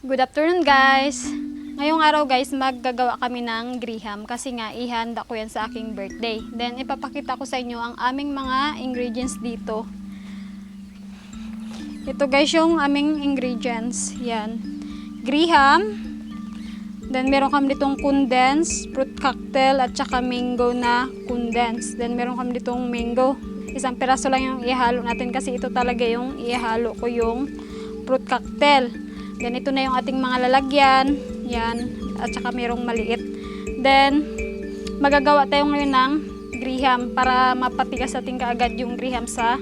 Good afternoon guys! Ngayong araw guys, maggagawa kami ng graham kasi nga ihanda ko yan sa aking birthday. Then ipapakita ko sa inyo ang aming mga ingredients dito. Ito guys yung aming ingredients. Yan. Graham. Then meron kami ditong condensed fruit cocktail at saka mango na condensed. Then meron kami ditong mango. Isang piraso lang yung ihalo natin kasi ito talaga yung ihalo ko yung fruit cocktail. Then ito na yung ating mga lalagyan. Yan. At saka merong maliit. Then magagawa tayo ngayon ng graham para mapatigas natin kaagad yung graham sa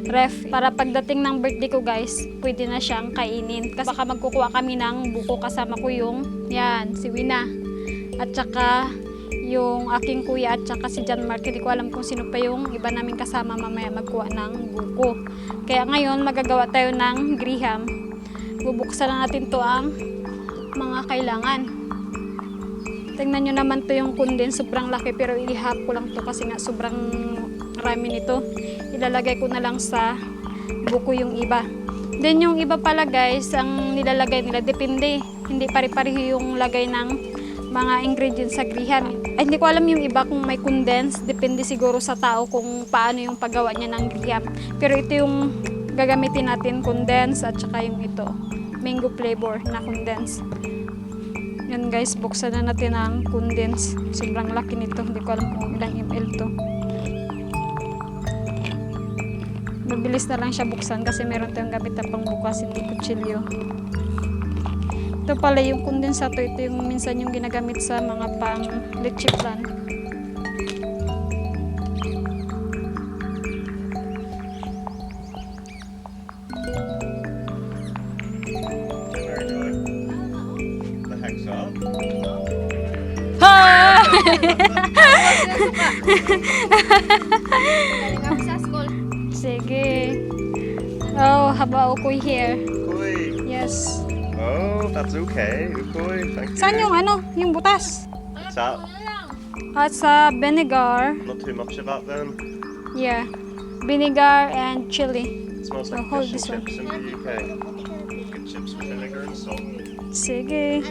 ref. Para pagdating ng birthday ko guys, pwede na siyang kainin. Kasi baka magkukuha kami ng buko kasama ko yung yan, si Wina. At saka yung aking kuya at saka si John Mark. Hindi ko alam kung sino pa yung iba namin kasama mamaya magkuha ng buko. Kaya ngayon magagawa tayo ng graham. Bubuksan na natin to ang mga kailangan. Tingnan nyo naman to yung condense, sobrang laki pero ihap ko lang to kasi nga sobrang marami nito. Ilalagay ko na lang sa buko yung iba. Then yung iba pala guys, ang nilalagay nila depende. Hindi pare-pareho yung lagay ng mga ingredients sa graham. Ay, hindi ko alam yung iba kung may condense. Depende siguro sa tao kung paano yung paggawa niya ng graham. Pero ito yung gagamitin natin, condense at saka yung ito, mango flavor na condense. Yan guys, buksan na natin ang condense. Sobrang laki nito. Hindi ko alam kung ilang ml to. Mabilis na lang siya buksan kasi meron tayong gamit na pang bukas, hindi kutsilyo. Ito pala yung kondensato. Ito yung minsan yung ginagamit sa mga pang leche plan. Sige. Oh, haba ukoy here. Ukoy. Yes. Oh, that's okay. Ukoy, thank you. Saan yung ano? Yung butas? That, At sa vinegar. not too much of that then. Yeah. Vinegar and chili. It smells So like hold fish and this one. chips in the UK. Good chips with vinegar and salt. Sige.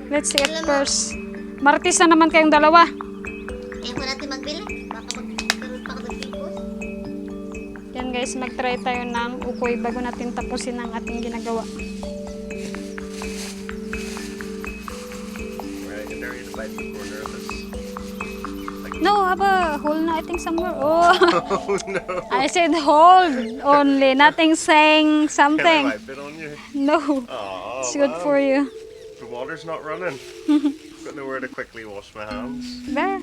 Let's see it first. Martis na naman kayong dalawa. Ayaw ko natin magbili. Baka magkaroon pa ako ng pimpos. Yan guys, mag-try tayo ng ukoy bago natin tapusin ang ating ginagawa. Right, and there you bite the corner of this. No, haba, hold na I think somewhere. Oh, Oh no. I said hold only, nothing saying Can I something. wipe it on you? No, Oh, it's good for you. The water's not running. Got nowhere to quickly wash my hands. There.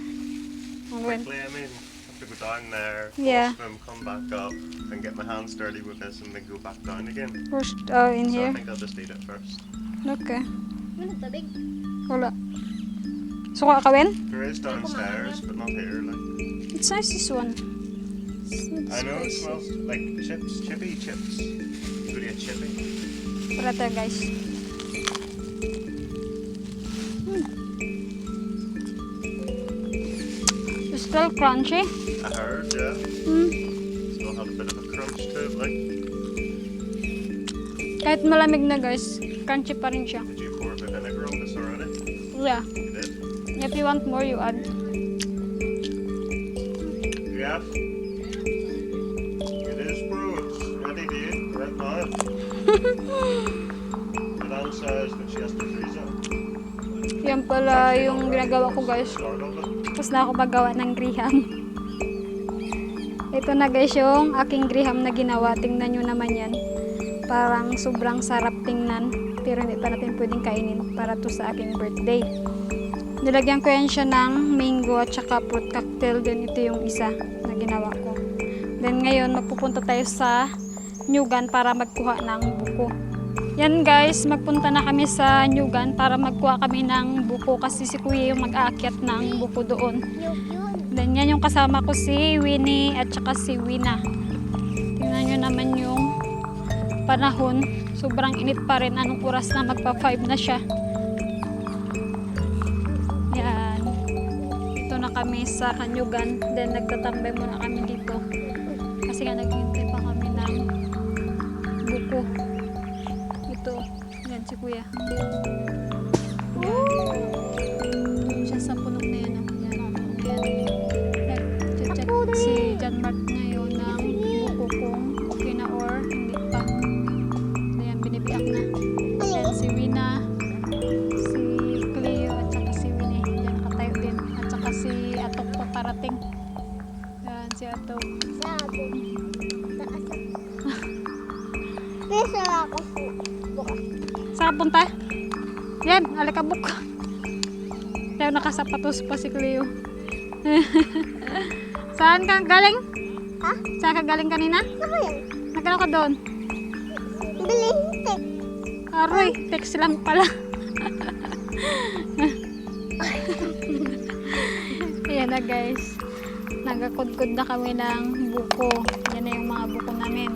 I'll win. Quickly, I mean, have to go down there, Yeah. wash them, come back up, and get my hands dirty with this, and then go back down again. First, in So I here. think I'll just eat it first. Okay. Ano, tabig? Wala. Suka ka, Win? There is downstairs, but not here. Like. It's nice this one. I know it smells like chips, chippy chips. Really a chippy. Para tayo guys. It's still crunchy. I heard, yeah. Hmm. Still had a bit of a crunch to it. Like, Kahit malamig na guys, crunchy pa rin siya. did you pour the vinegar on this already? Yeah. You did. If you want more, you add. Yeah. It is, bro. It's ready to eat right now. Madame says that she has to freeze it. Yan pala yung ginagawa ko guys. Start of it. Tapos na ako magawa ng graham. Ito na guys yung aking graham na ginawa. Tingnan nyo naman yan. Parang sobrang sarap tingnan. Pero hindi pa natin pwedeng kainin para to sa aking birthday. Nilagyan ko yan siya ng mango at saka fruit cocktail. Then ito yung isa na ginawa ko. Then ngayon magpupunta tayo sa Nyugan para magkuha ng buko. Yan guys, magpunta na kami sa Nyugan para magkuha kami ng buko kasi si Kuya yung mag-aakyat ng buko doon. Yun. Then yan yung kasama ko si Winnie at saka si Wina. Tingnan nyo naman yung panahon. Sobrang init pa rin. Anong oras na magpa 5 na siya. Yan. Ito na kami sa Kanyugan. Then nagtatambay muna kami dito. Kasi nga naghihintay pa kami ng buko. Ito. Yan si kuya. Doon siya sa puno na yan. Yan. Nag-check si John Mark ngayon ng buko kung okay na or hindi pa. So yan, binibiyak na. Yan si Wina, si Cleo, at saka si Winnie. Yan, nakatayo din. At saka si Atok pa parating. Yan, si Atok. Sabi. Pesa ako bukas. Saan punta? Yan, alikabok. Yan, nakasapatos pa si Cleo. Saan ka galing? Ha? Saan ka galing kanina? Ano yan? Nagkano ka doon? Bili hintik. Aroy, text lang pala. Ayan na guys. Nagkakudkod na kami ng buko. Yan na yung mga buko namin.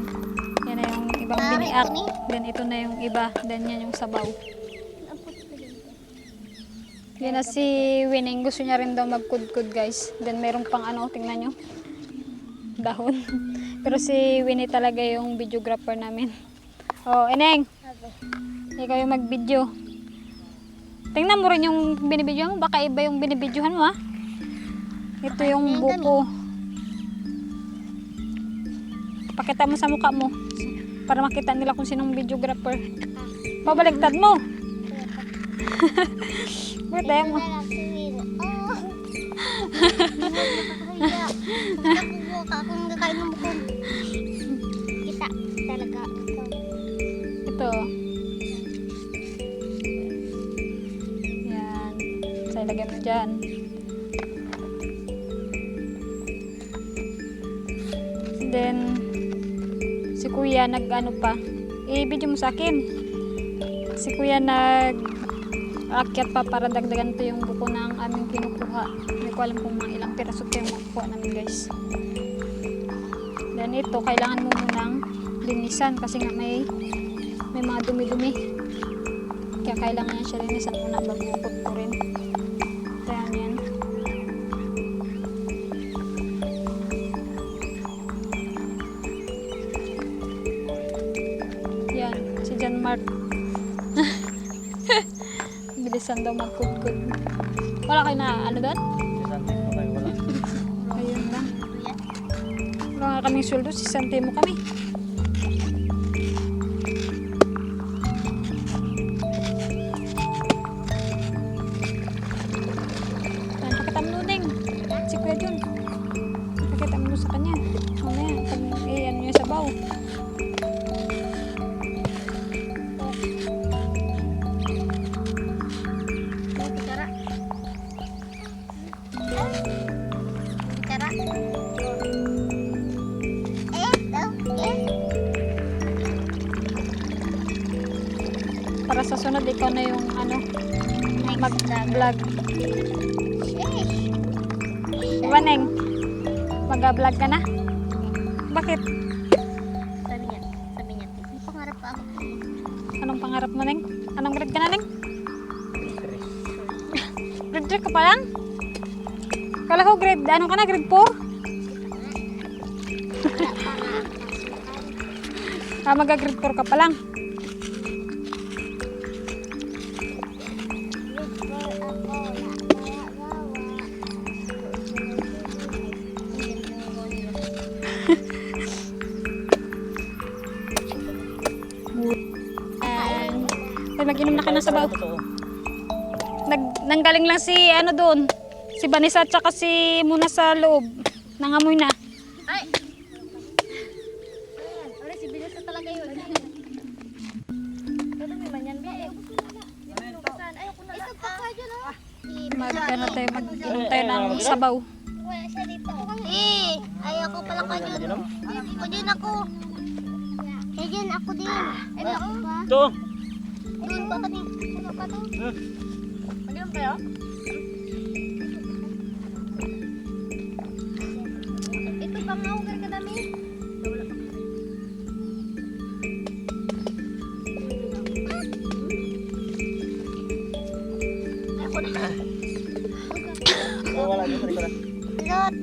Yan na yung ibang biniak. Then ito na yung iba. Then yan yung sabaw. Yan na si Winning. Gusto niya rin daw magkudkod guys. Then meron pang ano, tingnan nyo. Dahon. Pero si Winnie talaga yung videographer namin. Oh, Eneng. Ikaw yung mag-video. Tingnan mo rin yung binibidyohan mo. Baka iba yung binibidyohan mo ha. Ito yung buko. Pakita mo sa mukha mo. Para makita nila kung sinong videographer. Pabaligtad mo. Wait, tayo mo. Akong kakain ng buko. Kita talaga. Ito. Yan. So, ilagay mo dyan. Then, si kuya nag-ano pa. I-video mo sa akin. Si kuya nag-aakyat pa para dagdagan to yung buko ng aming kinukuha. Hindi ko alam kung mga ilang piraso ito yung makukuha namin guys. Then ito, kailangan mo munang linisan kasi nga may mga dumi-dumi. Kaya kailangan yan siya linisan muna bago ko rin. Kaya yan. Yan, si John Mark. Bilisan daw magkudkod. Wala kayo na ano doon? Ayun lang. Wala nga kaming sweldo, 6 centimo kami. Yan, pakita mo nuding. Si Kuya Jun. Pakita mo sa kanya. Mamaya, pag ano yung sabaw. Bicara. Bicara. Para sa sunod, ikaw na yung ano, mag-vlog. Waneng, mag-vlog ka na? Bakit? Sabi niya, pangarap pa ako. Anong pangarap mo, Neng? Anong grade ka na, Neng? Grade 3 ka pa lang? Kala ko grade, ano ka na? Grade 4? Mag-grade 4 ka pa lang. Ay, mag-inom na ka ng sabaw. Nanggaling lang si ano doon. Si Vanessa at saka si Muna sa loob. Nangamoy na. Ay! Ayan, si Bilis na talaga yun. Pero may manyan ba eh. Ayoko na lang. Isa pa ka dyan ah. Mag-ano tayo, mag-inom tayo ng sabaw. Wala siya dito. Ayoko pala ka dyan. Ako din ako. Kaya dyan ako din. Ay, ako ba? Ito. Doon pa kami. Ano pa doon? Mag-inom kayo? Ito pa nga ako ka dami. Ako na. Wala dito, wala. Pilot.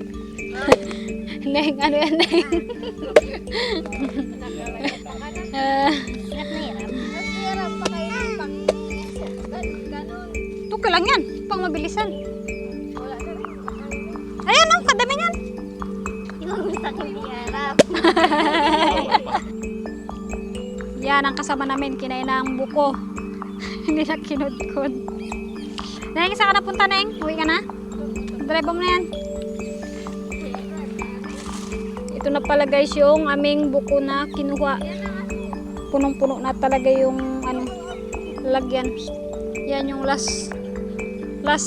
Neng, ano yan, Neng? Hirap na hirap. Okay lang yan. Pang mabilisan. Ayan oh, kadami yan. Yung gusto kong iharap. Yan ang kasama namin. Kinain na ang buko. Hindi na kinudkod. Neng, saan ka na punta, Neng? Uwi ka na? Drive mo na yan. Ito na pala guys yung aming buko na kinuha. Punong-puno na talaga yung lagyan. Yan yung last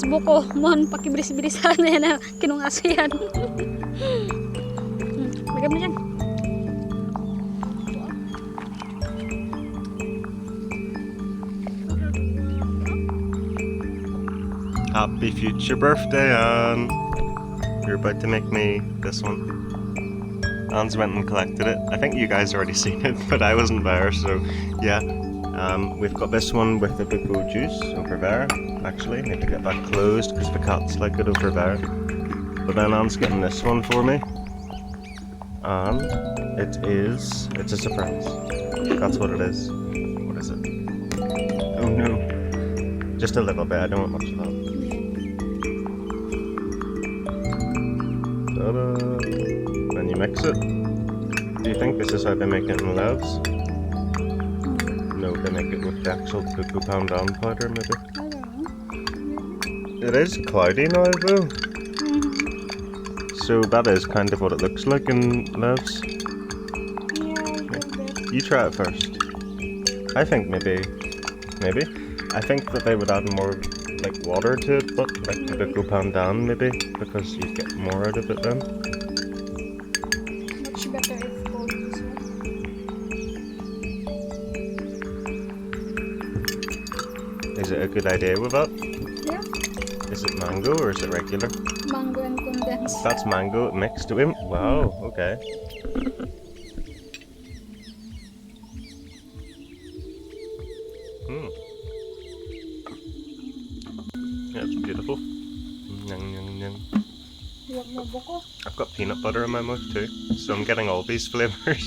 buko. Mon, pakibilis-bilisan na yan na kinungaso yan. Lagyan mo dyan. Happy future birthday, Anne. You're about to make me this one. Anne's went and collected it. I think you guys already seen it, but I wasn't there, so yeah. We've got this one with the buko juice over there. Actually, need to get that closed because the cats like it over there. But then Anne's getting this one for me. And it's a surprise. That's what it is. What is it? Oh no. Just a little bit, I don't want much of that. Ta-da! Then you mix it. Do you think this is how they make it in Laos? No, they make it with the actual buko pandan powder, maybe. It is cloudy now, though. So that is kind of what it looks like in Laos. You try it first. I think maybe. I think that they would add more like water to it, but like the buko pandan maybe, because you get more out of it then. Much better if cold this one. Is it a good idea with that? Yeah. Is it mango or is it regular? Mango and condensed. That's mango mixed with it. Wow, okay. Yeah, it's beautiful. Nyang, nyang, nyang. Huwag mo buko. I've got peanut butter in my mouth too, so I'm getting all these flavors.